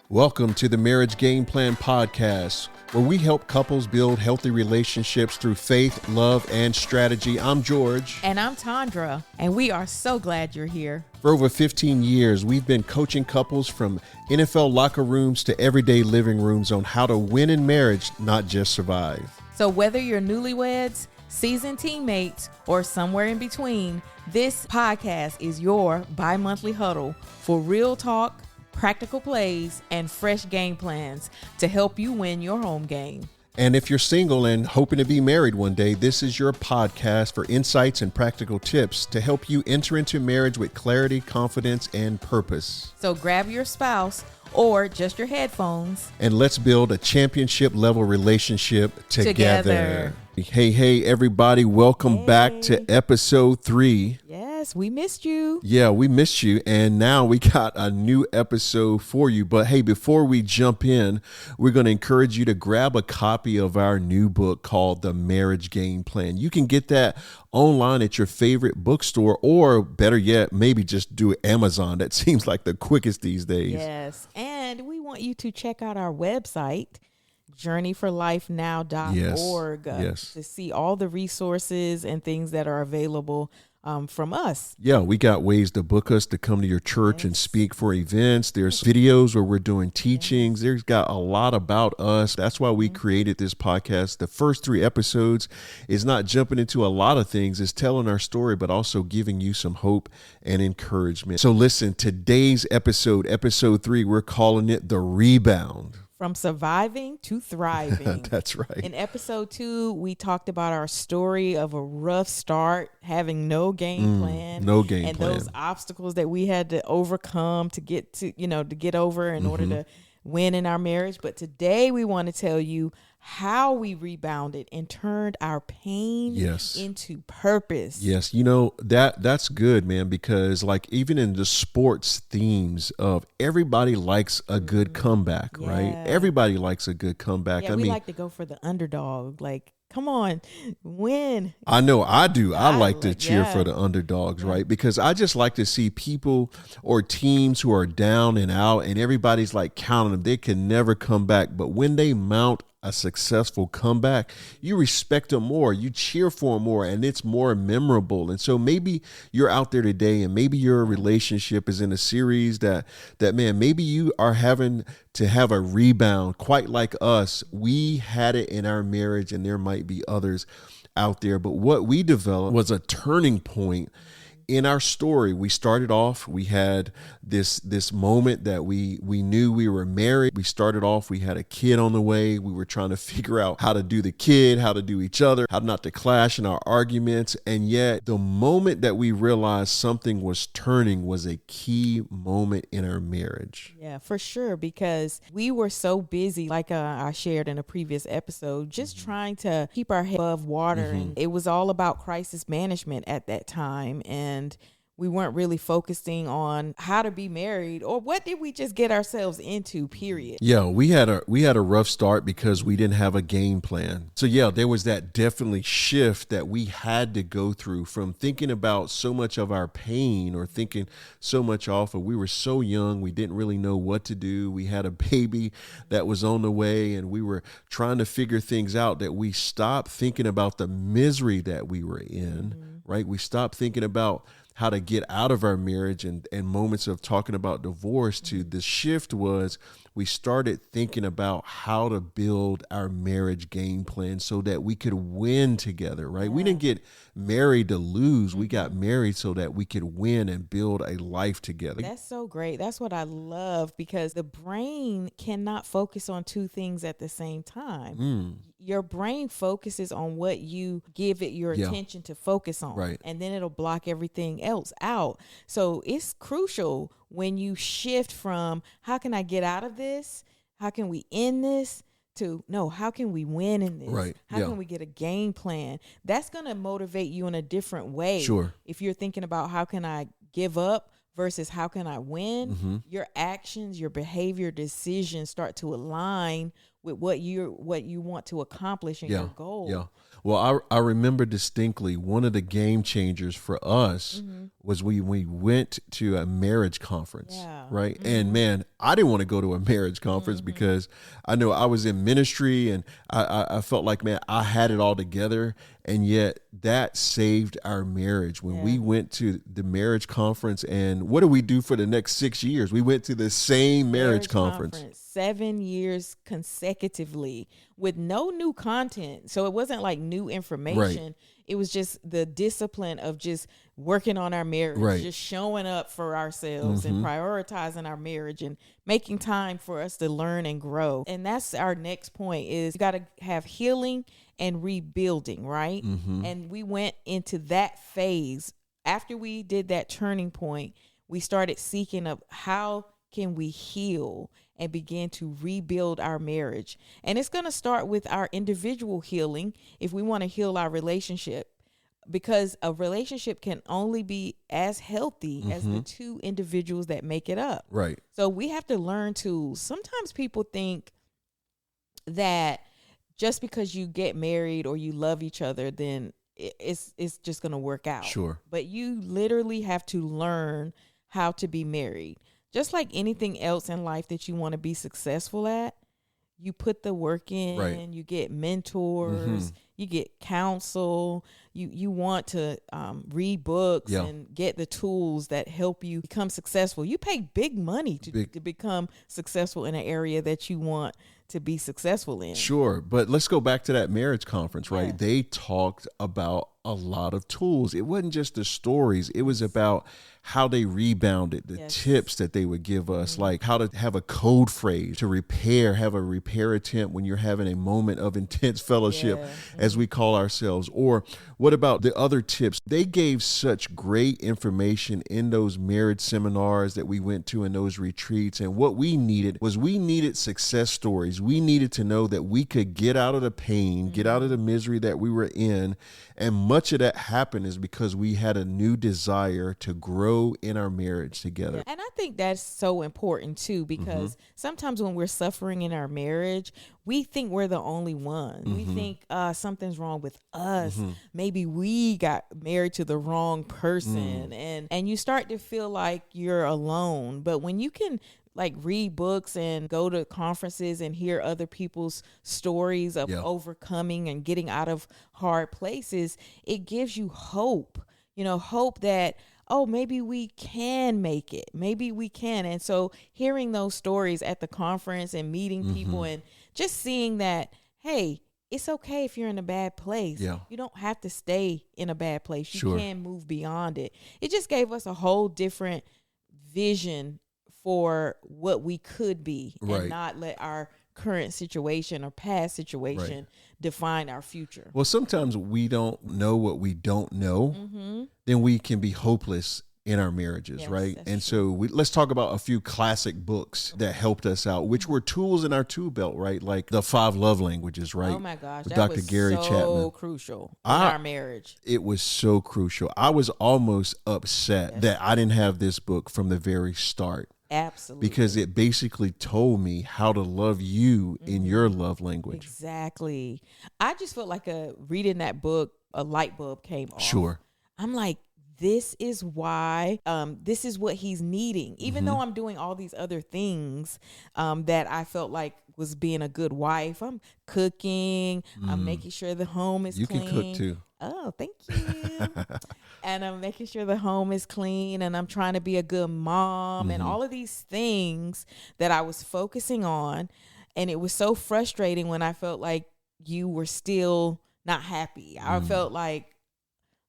Welcome to the Marriage Game Plan Podcast, where we help couples build healthy relationships through faith, love, and strategy. I'm George. And I'm Tondra, and we are so glad you're here. For over 15 years, we've been coaching couples from NFL locker rooms to everyday living rooms on how to win in marriage, not just survive. So whether you're newlyweds, seasoned teammates, or somewhere in between, this podcast is your bi-monthly huddle for real talk, practical plays, and fresh game plans to help you win your home game. And if you're single and hoping to be married one day, this is your podcast for insights and practical tips to help you enter into marriage with clarity, confidence, and purpose. So grab your spouse or just your headphones. And let's build a championship level relationship together. Hey, everybody. Welcome back to episode 3. Yes, we missed you. Yeah, we missed you. And now we got a new episode for you. But hey, before we jump in, we're going to encourage you to grab a copy of our new book called The Marriage Game Plan. You can get that online at your favorite bookstore, or better yet, maybe just do Amazon. That seems like the quickest these days. Yes. And we want you to check out our website, journeyforlifenow.org, to see all the resources and things that are available from us. Yeah, we got ways to book us to come to your church and speak for events. There's videos where we're doing teachings. There's got a lot about us. That's why we created this podcast. The first 3 episodes is not jumping into a lot of things. It's telling our story, but also giving you some hope and encouragement. So listen, today's episode 3, we're calling it The Rebound. From surviving to thriving. That's right. In episode 2, we talked about our story of a rough start, having no game plan. And those obstacles that we had to overcome to get over in order to win in our marriage. But today we want to tell you how we rebounded and turned our pain into purpose. Yes, that's good, man, because like even in the sports themes of everybody likes a good comeback, right? Everybody likes a good comeback. Yeah, we like to go for the underdog, like, come on, win. I know I do. I like to cheer for the underdogs, right? Because I just like to see people or teams who are down and out and everybody's like counting them. They can never come back. But when they mount a successful comeback, you respect them more, you cheer for them more, and it's more memorable. And so maybe you're out there today and maybe your relationship is in a series that man, maybe you are having to have a rebound quite like us. We had it in our marriage, and there might be others out there. But what we developed was a turning point in our story. We started off, we had this moment that we knew we were married. We started off, we had a kid on the way. We were trying to figure out how to do the kid, how to do each other, how not to clash in our arguments. And yet the moment that we realized something was turning was a key moment in our marriage. Yeah, for sure. Because we were so busy, like I shared in a previous episode, just trying to keep our head above water. And it was all about crisis management at that time. And we weren't really focusing on how to be married or what did we just get ourselves into, period. Yeah, we had a rough start because we didn't have a game plan. So yeah, there was that definitely shift that we had to go through from thinking about so much of our pain or thinking so much off of, we were so young, we didn't really know what to do. We had a baby that was on the way and we were trying to figure things out, that we stopped thinking about the misery that we were in, right? We stopped thinking about how to get out of our marriage and moments of talking about divorce to the shift was we started thinking about how to build our marriage game plan so that we could win together, right? We didn't get married to lose. We got married so that we could win and build a life together. That's so great. That's what I love, because the brain cannot focus on 2 things at the same time. Your brain focuses on what you give it your attention to focus on, right? And then it'll block everything else out. So it's crucial when you shift from how can I get out of this? How can we end this? To no, how can we win in this? Right. How can we get a game plan? That's going to motivate you in a different way. Sure. If you're thinking about how can I give up versus how can I win, your actions, your behavior, decisions start to align with what you want to accomplish in your goal. Yeah. Well, I remember distinctly one of the game changers for us was we went to a marriage conference, right? And man, I didn't want to go to a marriage conference because I know I was in ministry and I felt like, man, I had it all together. And yet that saved our marriage when we went to the marriage conference. And what did we do for the next 6 years? We went to the same marriage conference. 7 years consecutively with no new content. So it wasn't like new information. Right. It was just the discipline of just working on our marriage, just showing up for ourselves and prioritizing our marriage and making time for us to learn and grow. And that's our next point is you got to have healing and rebuilding, right? And we went into that phase. After we did that turning point, we started seeking of how can we heal and begin to rebuild our marriage. And it's going to start with our individual healing if we want to heal our relationship, because a relationship can only be as healthy as the two individuals that make it up. Right. So we have to learn to, sometimes people think that just because you get married or you love each other, then it's just going to work out. Sure. But you literally have to learn how to be married. Just like anything else in life that you want to be successful at, you put the work in, you get mentors, you get counsel, you want to read books and get the tools that help you become successful. You pay big money to become successful in an area that you want to be successful in. Sure. But let's go back to that marriage conference, right? Yeah. They talked about a lot of tools. It wasn't just the stories. It was about how they rebounded, the tips that they would give us, like how to have a code phrase to have a repair attempt when you're having a moment of intense fellowship, as we call ourselves. Or what about the other tips? They gave such great information in those marriage seminars that we went to in those retreats. And what we needed success stories. We needed to know that we could get out of the pain, get out of the misery that we were in. And much of that happened is because we had a new desire to grow in our marriage together. And I think that's so important too, because sometimes when we're suffering in our marriage, we think we're the only one. We think something's wrong with us. Maybe we got married to the wrong person. And you start to feel like you're alone. But when you can like read books and go to conferences and hear other people's stories of overcoming and getting out of hard places, it gives you hope, hope that, oh, maybe we can make it. Maybe we can. And so hearing those stories at the conference and meeting people and just seeing that, hey, it's okay if you're in a bad place. Yeah. You don't have to stay in a bad place. You can move beyond it. It just gave us a whole different vision for what we could be and not let our current situation or past situation define our future. Well, sometimes we don't know what we don't know, then we can be hopeless in our marriages, right? And so let's talk about a few classic books that helped us out, which were tools in our tool belt, right? Like the 5 Love Languages, right? Oh my gosh, with that Dr. was Gary so Chapman. crucial in our marriage. It was so crucial. I was almost upset that I didn't have this book from the very start. Absolutely. Because it basically told me how to love you in your love language. Exactly. I just felt like reading that book, a light bulb came off. Sure. I'm like, this is why, this is what he's needing. Even though I'm doing all these other things that I felt like was being a good wife. I'm cooking. I'm making sure the home is clean. You can cook too. Oh, thank you. And I'm making sure the home is clean, and I'm trying to be a good mom and all of these things that I was focusing on. And it was so frustrating when I felt like you were still not happy. I felt like,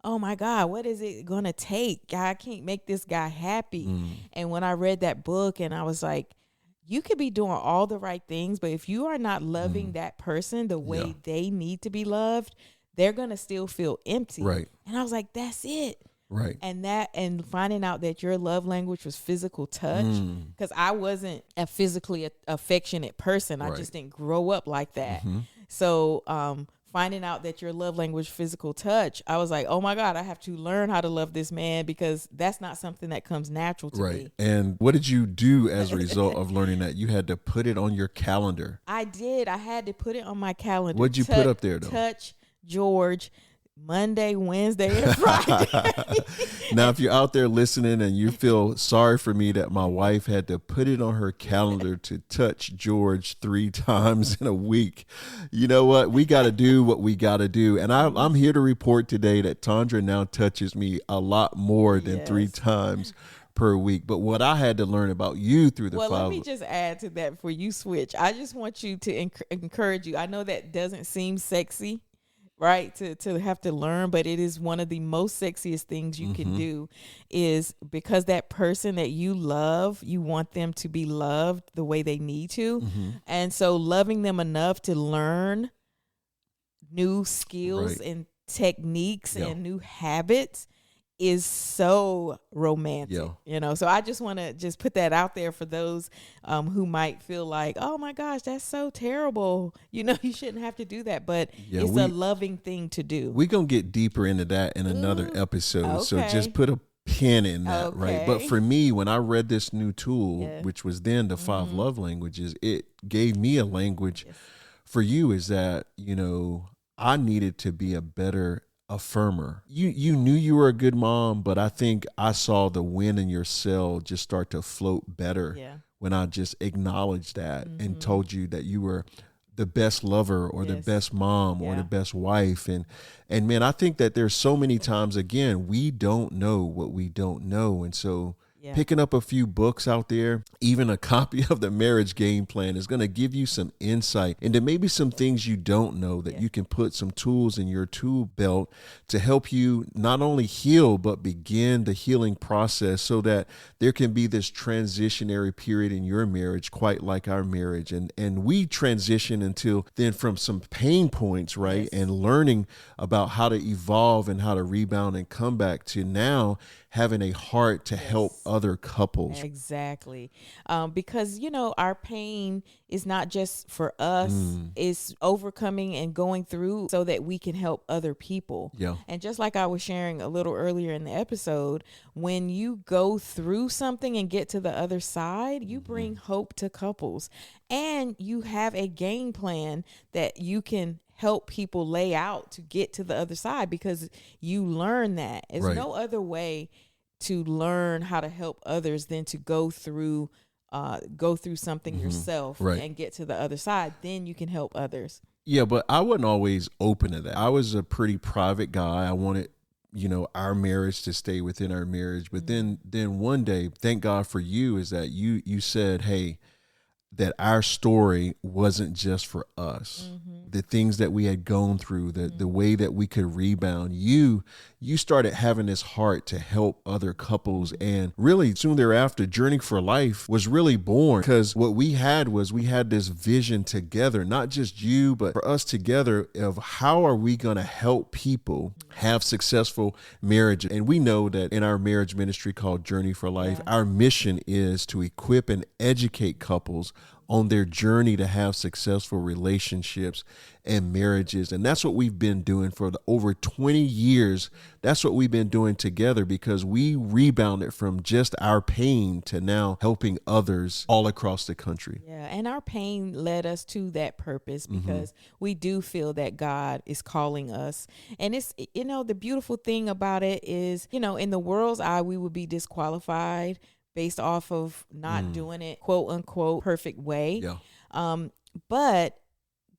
oh my God, what is it going to take? I can't make this guy happy. And when I read that book and I was like, you could be doing all the right things, but if you are not loving that person the way they need to be loved, they're going to still feel empty. Right. And I was like, that's it. Right. And finding out that your love language was physical touch, because I wasn't a physically affectionate person. I just didn't grow up like that. So, finding out that your love language, physical touch, I was like, oh my God, I have to learn how to love this man, because that's not something that comes natural to me. And what did you do as a result of learning that? You had to put it on your calendar. I did. I had to put it on my calendar. What'd you put up there, though? Touch George Monday, Wednesday, and Friday. Now, if you're out there listening and you feel sorry for me that my wife had to put it on her calendar to touch George 3 times in a week, you know what? We got to do what we got to do. And I'm here to report today that Tondra now touches me a lot more than 3 times per week. But what I had to learn about you through the let me just add to that before you switch. I just want you to encourage you. I know that doesn't seem sexy, right, to have to learn, but it is one of the most sexiest things you can do, is because that person that you love, you want them to be loved the way they need to. And so loving them enough to learn new skills and techniques and new habits is so romantic, you know. So I just want to just put that out there for those who might feel like, oh my gosh, that's so terrible, you know, you shouldn't have to do that, but it's a loving thing to do. We're gonna get deeper into that in another episode, so just put a pin in that, right? But for me, when I read this new tool, which was then the 5 love languages, it gave me a language for you, is that, you know, I needed to be a better affirmer. You knew you were a good mom, but I think I saw the wind in your sail just start to float better when I just acknowledged that and told you that you were the best lover or the best mom or the best wife. And man, I think that there's so many times, again, we don't know what we don't know. And so picking up a few books out there, even a copy of the Marriage Game Plan, is going to give you some insight into maybe some things you don't know, that you can put some tools in your tool belt to help you not only heal, but begin the healing process, so that there can be this transitionary period in your marriage, quite like our marriage. And we transition until then from some pain points, right? And learning about how to evolve and how to rebound and come back to now having a heart to help other couples. Exactly. Because, you know, our pain is not just for us, it's overcoming and going through so that we can help other people. And just like I was sharing a little earlier in the episode, when you go through something and get to the other side, you bring hope to couples, and you have a game plan that you can help people lay out to get to the other side, because you learn that. There's no other way to learn how to help others than to go through something yourself and get to the other side. Then you can help others. Yeah, but I wasn't always open to that. I was a pretty private guy. I wanted, you know, our marriage to stay within our marriage. But then one day, thank God for you, is that you said, hey, that our story wasn't just for us. The things that we had gone through, the way that we could rebound. You started having this heart to help other couples. And really soon thereafter, Journey for Life was really born, because what we had this vision together, not just you, but for us together, of how are we going to help people have successful marriages. And we know that in our marriage ministry called Journey for Life, our mission is to equip and educate couples on their journey to have successful relationships and marriages. And that's what we've been doing for over 20 years. That's what we've been doing together, because we rebounded from just our pain to now helping others all across the country. Yeah, and our pain led us to that purpose, because we do feel that God is calling us. And it's, you know, the beautiful thing about it is, you know, in the world's eye, we would be disqualified based off of not doing it, quote unquote, perfect way. But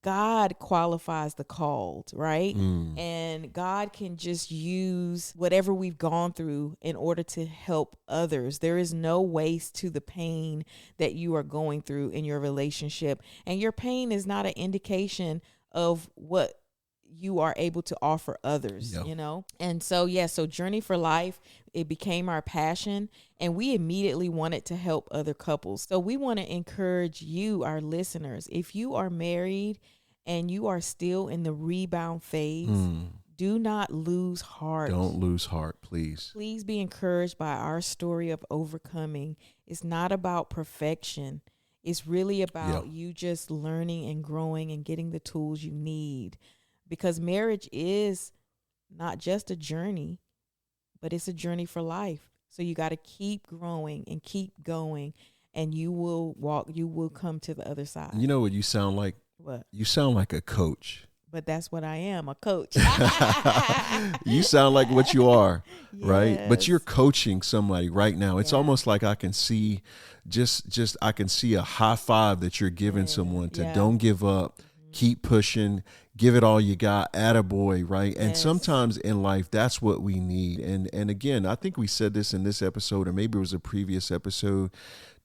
God qualifies the called, right? And God can just use whatever we've gone through in order to help others. There is no waste to the pain that you are going through in your relationship. And your pain is not an indication of what you are able to offer others, you know? And so, so Journey for Life, it became our passion, and we immediately wanted to help other couples. So we want to encourage you, our listeners, if you are married and you are still in the rebound phase, do not lose heart. Don't lose heart, please. Please be encouraged by our story of overcoming. It's not about perfection. It's really about you just learning and growing and getting the tools you need. because marriage is not just a journey, but it's a journey for life. So you got to keep growing and keep going, and you will come to the other side. You know what you sound like? What? You sound like a coach. But that's what I am, a coach. You sound like what you are, right? Yes. But you're coaching somebody right now. It's almost like I can see I can see a high five that you're giving someone to don't give up, keep pushing, give it all you got, attaboy, right? And sometimes in life, that's what we need. And again, I think we said this in this episode, or maybe it was a previous episode,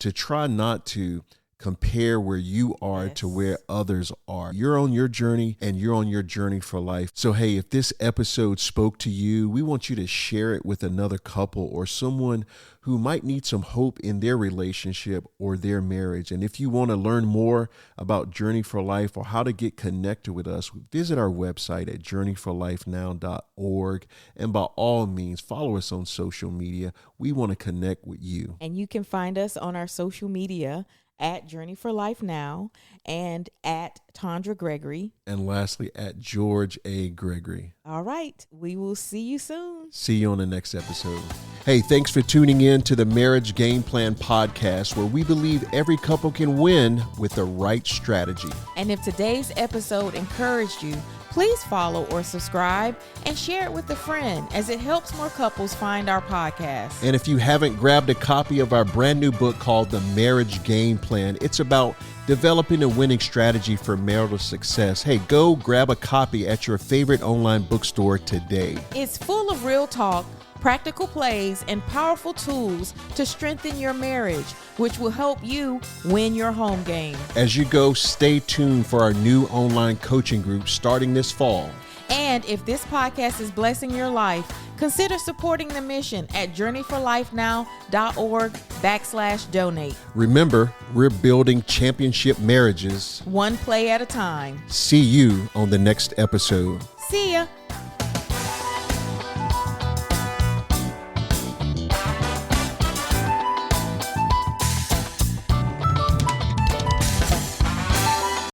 to try not to compare where you are to where others are. You're on your journey, and you're on your journey for life. So, hey, if this episode spoke to you, we want you to share it with another couple or someone who might need some hope in their relationship or their marriage. And if you want to learn more about Journey for Life or how to get connected with us, visit our website at journeyforlifenow.org. And by all means, follow us on social media. We want to connect with you. And you can find us on our social media at Journey for Life Now and at Tondra Gregory. And lastly, at George A. Gregory. All right. We will see you soon. See you on the next episode. Hey, thanks for tuning in to the Marriage Game Plan podcast, where we believe every couple can win with the right strategy. And if today's episode encouraged you, please follow or subscribe and share it with a friend, as it helps more couples find our podcast. And if you haven't grabbed a copy of our brand new book called The Marriage Game Plan, it's about developing a winning strategy for marital success. Hey, go grab a copy at your favorite online bookstore today. It's full of real talk, practical plays, and powerful tools to strengthen your marriage, which will help you win your home game. As you go, stay tuned for our new online coaching group starting this fall. And if this podcast is blessing your life, consider supporting the mission at journeyforlifenow.org/donate. Remember, we're building championship marriages, one play at a time. See you on the next episode. See ya.